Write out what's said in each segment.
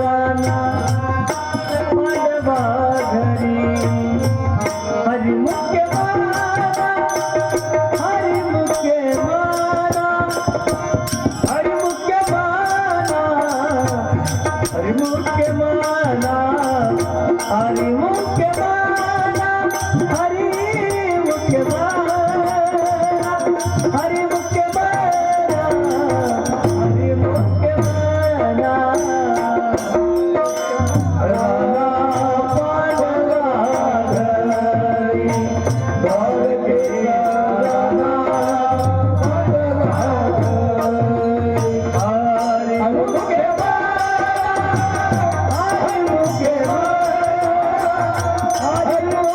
राणा मांडवा घरी हरिमुखे माना हरिमुखे माना हरिमुखे माना हरिमुखे माना हरिमुखे माना हरिमुखे माना हरिमुखे माना हरिमुखे माना राणा पांडवा घरी द्वारके राणा पांडवा घरी हरिमुखे हरिमुखे हरिमुखे हरिमुखे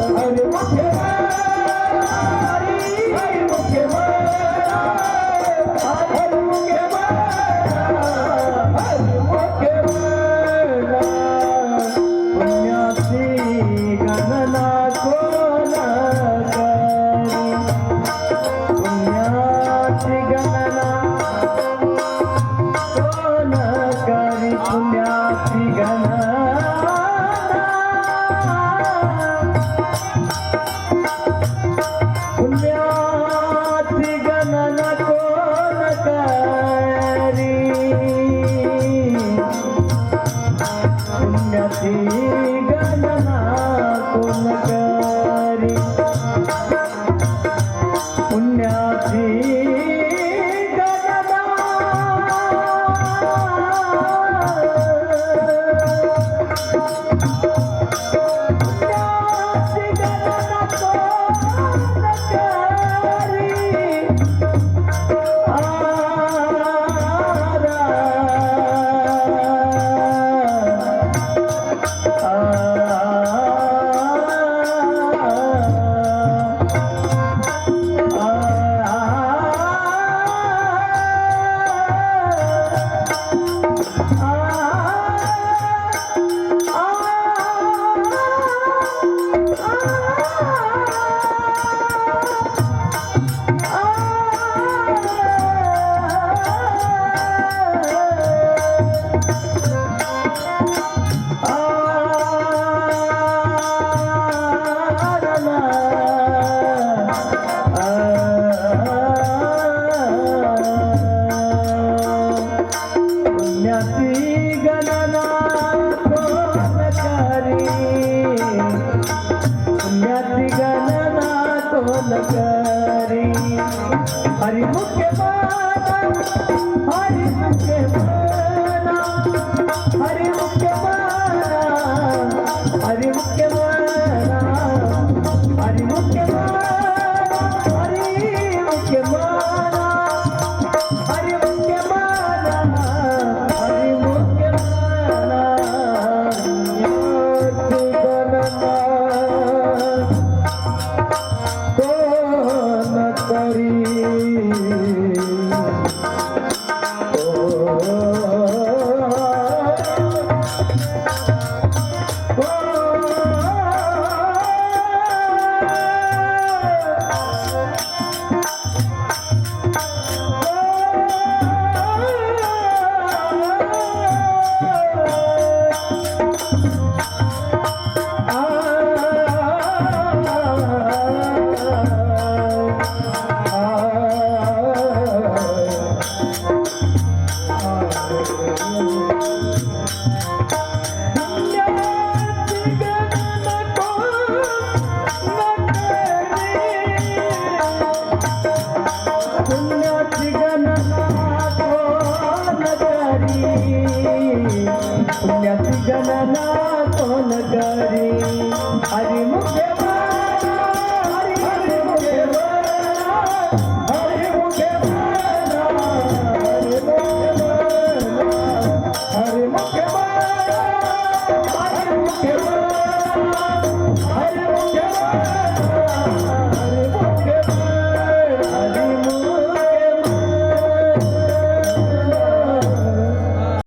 हरिमुखे हरिमुखे हरिमुखे हरिमुखे पुण्याची गणना कोण करी पुण्याची गणना कोण करी पुण्याची गणना पुण्याची गणना कोण करी पुण्याची गणना कोण करी पुण्याची गणना पुण्याची गणना कोण पुण्याची गणना कोण करी पुण्याची गणना कोण करी हरिमुखे माना हरिमुखे माना हरिमुखे माना हरिमुखे माना हरिमुखे माना हरिमुखे माना हरिमुखे माना हरिमुखे माना पुण्याची गणना कोण करी पुण्याची गणना कोण करी हरिमुखे माना हरिमुखे माना हरिमुखे माना हरिमुखे माना हरिमुखे माना हरिमुखे माना हरिमुखे माना